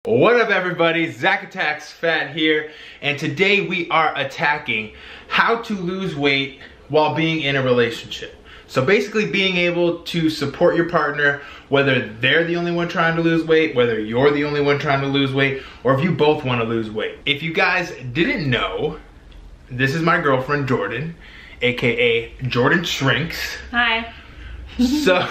What up everybody, ZachAttacksFat here, and today we are attacking how to lose weight while being in a relationship. So basically being able to support your partner, whether they're the only one trying to lose weight, whether you're the only one trying to lose weight, or if you both want to lose weight. If you guys didn't know, this is my girlfriend Jordan, aka Jordan Shrinks. Hi. So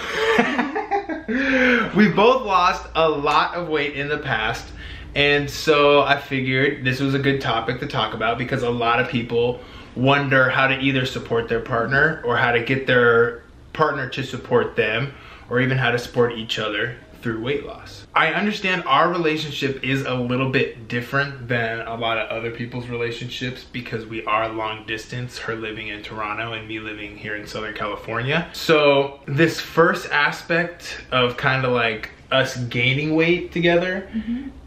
we both lost a lot of weight in the past, and so I figured this was a good topic to talk about because a lot of people wonder how to either support their partner or how to get their partner to support them, or even how to support each other through weight loss. I understand our relationship is a little bit different than a lot of other people's relationships because we are long distance, her living in Toronto and me living here in Southern California. So this first aspect of kind of like us gaining weight together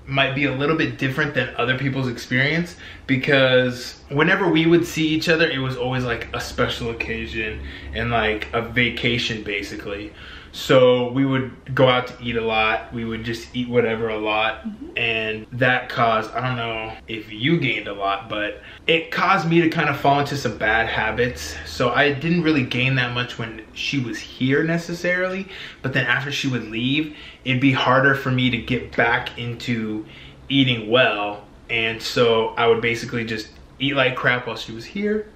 might be a little bit different than other people's experience, because whenever we would see each other, it was always like a special occasion and like a vacation basically. So we would go out to eat a lot, we would just eat whatever a lot, and that caused, I don't know if you gained a lot, but it caused me to kind of fall into some bad habits. So I didn't really gain that much when she was here necessarily, but then after she would leave, it'd be harder for me to get back into eating well. And so I would basically just eat like crap while she was here,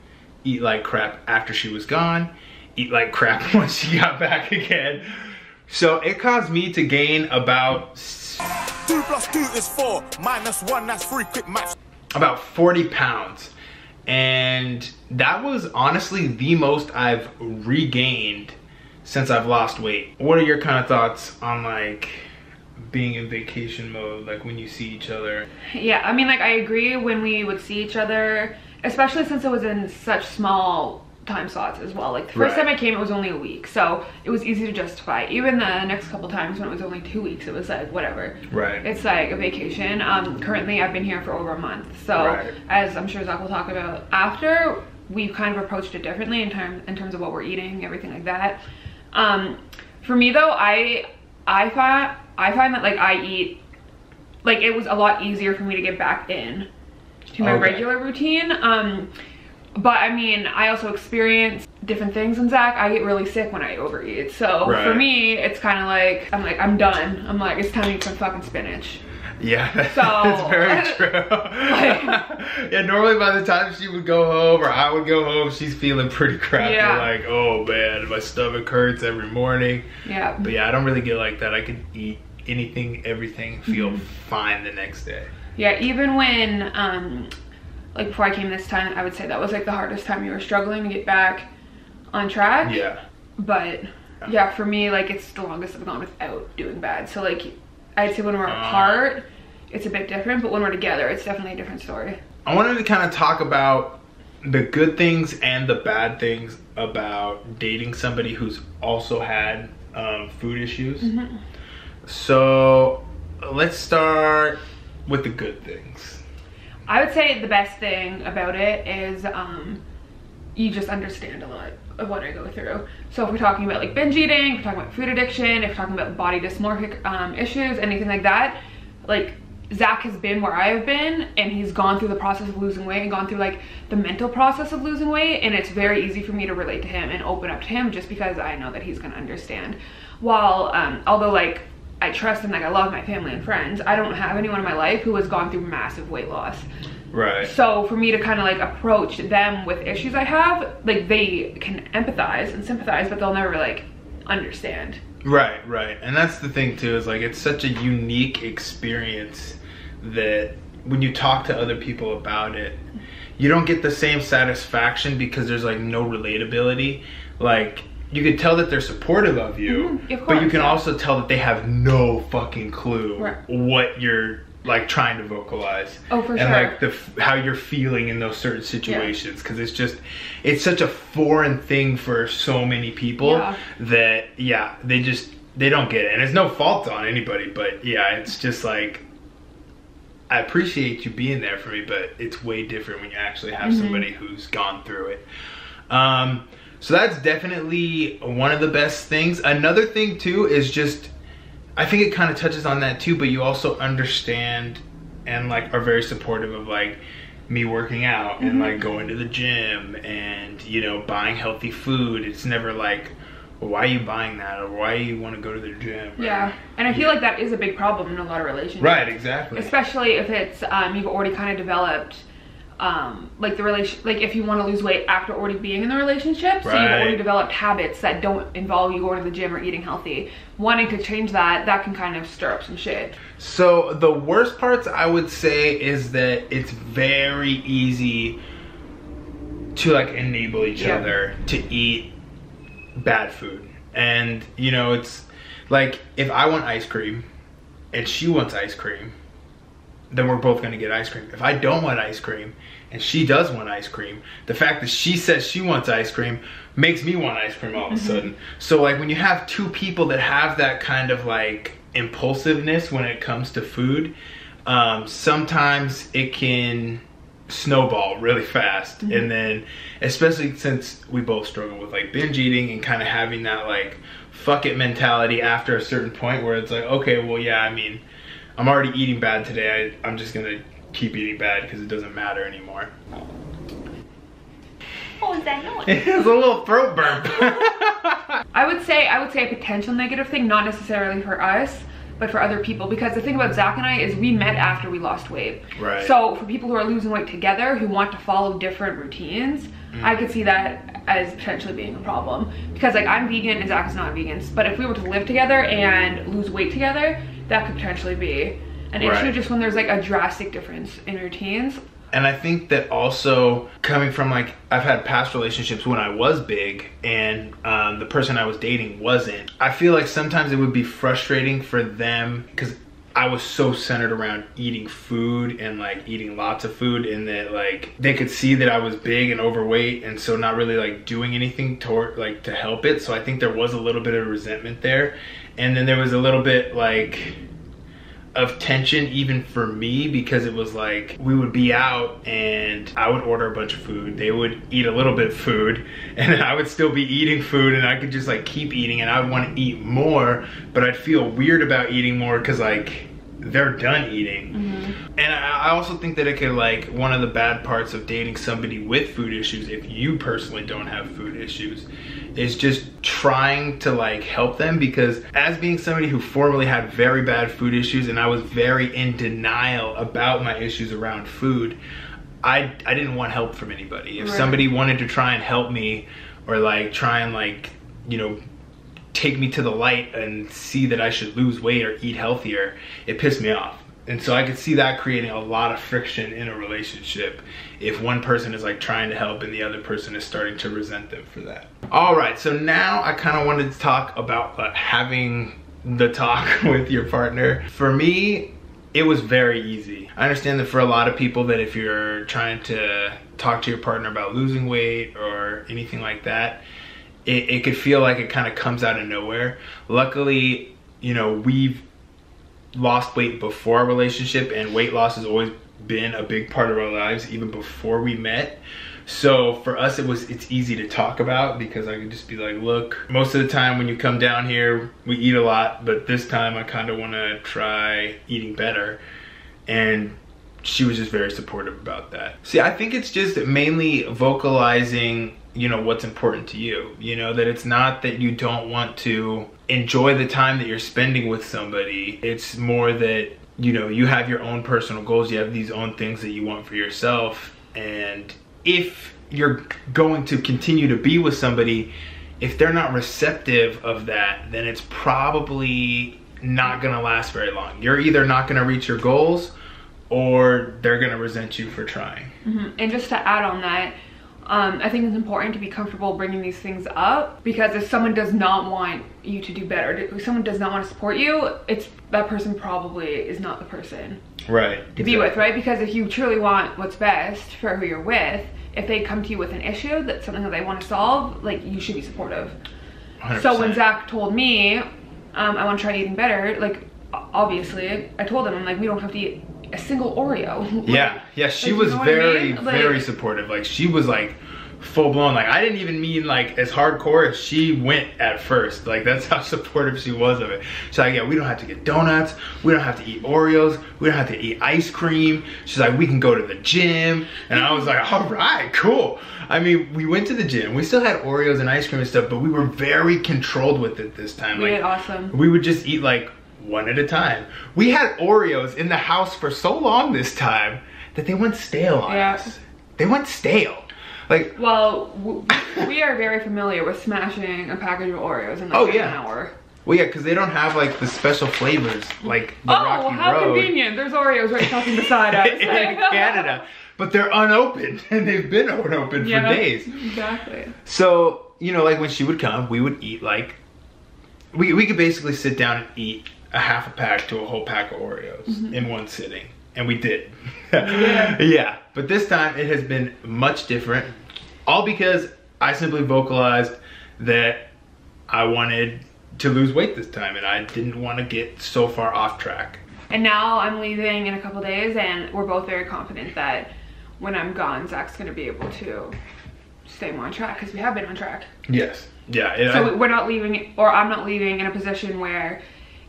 eat like crap after she was gone, eat like crap once she got back again. So it caused me to gain about 2 + 2 is 4, -1, that's 3, quick match. About 40 pounds. And that was honestly the most I've regained since I've lost weight. What are your kind of thoughts on like being in vacation mode, like when you see each other? Yeah, I mean, like I agree when we would see each other, especially since it was in such small time slots as well. Like the first time I came, it was only a week, so it was easy to justify. Even the next couple times when it was only 2 weeks, it was like whatever. Right. It's like a vacation. Currently I've been here for over a month, so as I'm sure Zach will talk about after, we've kind of approached it differently in terms of what we're eating, everything like that. For me though, I find that like I eat, like it was a lot easier for me to get back in to my regular routine. But I mean, I also experience different things in Zach. I get really sick when I overeat. So for me, it's kind of like, I'm done. I'm like, it's time to eat some fucking spinach. Yeah, that's very true. Yeah, normally by the time she would go home or I would go home, she's feeling pretty crappy. Yeah. Like, oh man, my stomach hurts every morning. Yeah. But yeah, I don't really get like that. I can eat anything, everything, feel fine the next day. Yeah, even when, like before I came this time, I would say that was like the hardest time you were struggling to get back on track. Yeah. But yeah, for me, like it's the longest I've gone without doing bad. So like, I'd say when we're apart, it's a bit different, but when we're together, it's definitely a different story. I wanted to kind of talk about the good things and the bad things about dating somebody who's also had food issues. So let's start with the good things. I would say the best thing about it is you just understand a lot of what I go through. So if we're talking about like binge eating, if we're talking about food addiction, if we're talking about body dysmorphic issues, anything like that, like Zach has been where I have been, and he's gone through the process of losing weight and gone through like the mental process of losing weight, and it's very easy for me to relate to him and open up to him just because I know that he's gonna understand. While although like I trust and like I love my family and friends, I don't have anyone in my life who has gone through massive weight loss. Right. So for me to kind of like approach them with issues I have, like they can empathize and sympathize, but they'll never like understand. Right. And that's the thing too, is like it's such a unique experience that when you talk to other people about it, you don't get the same satisfaction because there's like no relatability. Like you could tell that they're supportive of you, but you can also tell that they have no fucking clue what you're like trying to vocalize. Oh, for sure. And like how you're feeling in those certain situations, because it's such a foreign thing for so many people that they don't get it. And it's no fault on anybody, but yeah, it's just like, I appreciate you being there for me, but it's way different when you actually have somebody who's gone through it. So that's definitely one of the best things. Another thing too is just I think it kind of touches on that too, but you also understand and like are very supportive of like me working out and like going to the gym and, you know, buying healthy food. It's never like, well, why are you buying that, or why you want to go to the gym? Yeah, and I feel like that is a big problem in a lot of relationships. Right, exactly. Especially if it's you've already kind of developed like the relation, like if you want to lose weight after already being in the relationship, so you've already developed habits that don't involve you going to the gym or eating healthy. Wanting to change that can kind of stir up some shit. So the worst parts I would say is that it's very easy to like enable each other to eat bad food. And you know, it's like if I want ice cream and she wants ice cream, then we're both gonna get ice cream. If I don't want ice cream and she does want ice cream, the fact that she says she wants ice cream makes me want ice cream all of a sudden. So like when you have two people that have that kind of like impulsiveness when it comes to food, sometimes it can snowball really fast. And then especially since we both struggle with like binge eating and kind of having that like fuck it mentality after a certain point where it's like, okay, well yeah, I mean, I'm already eating bad today. I'm just gonna keep eating bad because it doesn't matter anymore. What was that noise? It was a little throat burp. I would say a potential negative thing, not necessarily for us, but for other people. Because the thing about Zach and I is we met after we lost weight. Right. So for people who are losing weight together, who want to follow different routines, I could see that as potentially being a problem. Because like I'm vegan and Zach is not vegan, but if we were to live together and lose weight together, that could potentially be an issue just when there's like a drastic difference in routines. And I think that also coming from like, I've had past relationships when I was big and the person I was dating wasn't. I feel like sometimes it would be frustrating for them because I was so centered around eating food and like eating lots of food, and that like they could see that I was big and overweight, and so not really like doing anything toward like to help it. So I think there was a little bit of resentment there. And then there was a little bit like of tension even for me, because it was like we would be out and I would order a bunch of food, they would eat a little bit of food, and then I would still be eating food, and I could just like keep eating, and I would want to eat more, but I'd feel weird about eating more because like they're done eating. And I also think that it could like, one of the bad parts of dating somebody with food issues, if you personally don't have food issues, is just trying to like help them. Because as being somebody who formerly had very bad food issues and I was very in denial about my issues around food, I didn't want help from anybody. If somebody wanted to try and help me, or like try and like, you know, take me to the light and see that I should lose weight or eat healthier, it pissed me off. And so I could see that creating a lot of friction in a relationship if one person is like trying to help and the other person is starting to resent them for that. All right, so now I kind of wanted to talk about having the talk with your partner. For me, it was very easy. I understand that for a lot of people that if you're trying to talk to your partner about losing weight or anything like that, it could feel like it kind of comes out of nowhere. Luckily, you know, we've lost weight before our relationship, and weight loss has always been a big part of our lives even before we met. So for us, it's easy to talk about, because I could just be like, look, most of the time when you come down here, we eat a lot, but this time I kind of want to try eating better. And she was just very supportive about that. See, I think it's just mainly vocalizing, you know, what's important to you. You know, that it's not that you don't want to enjoy the time that you're spending with somebody. It's more that, you know, you have your own personal goals. You have these own things that you want for yourself. And if you're going to continue to be with somebody, if they're not receptive of that, then it's probably not gonna last very long. You're either not gonna reach your goals, or they're gonna resent you for trying. And just to add on that, I think it's important to be comfortable bringing these things up, because if someone does not want you to do better, if someone does not want to support you, that person probably is not the person to be with, right? Because if you truly want what's best for who you're with, if they come to you with an issue, that's something that they want to solve, like, you should be supportive. 100%. So when Zach told me, I want to try eating better, like, obviously, I told him, I'm like, we don't have to eat a single Oreo. Yeah, she was very, very supportive. Like, she was like full blown. Like, I didn't even mean like as hardcore as she went at first. Like, that's how supportive she was of it. She's like, yeah, we don't have to get donuts. We don't have to eat Oreos. We don't have to eat ice cream. She's like, we can go to the gym. And I was like, all right, cool. I mean, we went to the gym. We still had Oreos and ice cream and stuff, but we were very controlled with it this time. We did awesome. We would just eat like one at a time. We had Oreos in the house for so long this time that they went stale on us. They went stale. Like, well, we are very familiar with smashing a package of Oreos in like an hour. Well, yeah, because they don't have like the special flavors like the Rocky Road. Oh, how convenient. There's Oreos right fucking beside us. In Canada. But they're unopened, and they've been unopened for days. Exactly. So, you know, like when she would come, we would eat like, we could basically sit down and eat a half a pack to a whole pack of Oreos in one sitting. And we did. Yeah. But this time it has been much different. All because I simply vocalized that I wanted to lose weight this time and I didn't want to get so far off track. And now I'm leaving in a couple days and we're both very confident that when I'm gone, Zach's going to be able to stay more on track because we have been on track. Yes. Yeah. So we're not leaving, or I'm not leaving in a position where,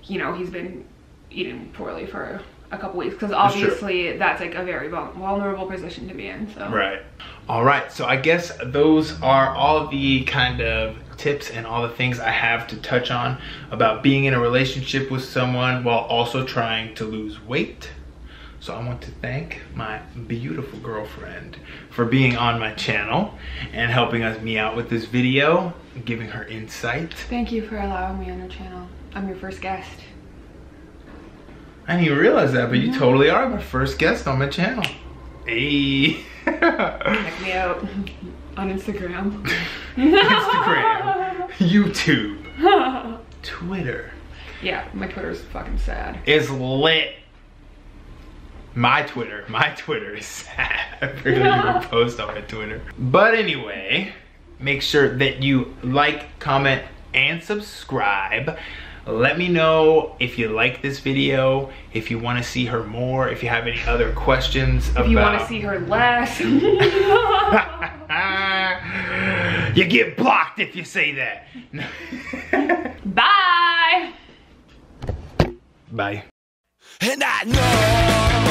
you know, he's been eating poorly for a couple weeks, because obviously that's like a very vulnerable position to be in. So right. All right, so I guess those are all the kind of tips and all the things I have to touch on about being in a relationship with someone while also trying to lose weight. So I want to thank my beautiful girlfriend for being on my channel and helping me out with this video, giving her insight. Thank you for allowing me on your channel. I'm your first guest. I didn't even realize that, but you totally are my first guest on my channel. Hey. Check me out on Instagram. Instagram, YouTube, Twitter. Yeah, my Twitter's fucking sad. It's lit. My Twitter is sad. I barely even post on my Twitter. But anyway, make sure that you like, comment, and subscribe. Let me know if you like this video, if you want to see her more, if you have any other questions about... If you want to see her less. You get blocked if you say that. Bye! Bye. And I know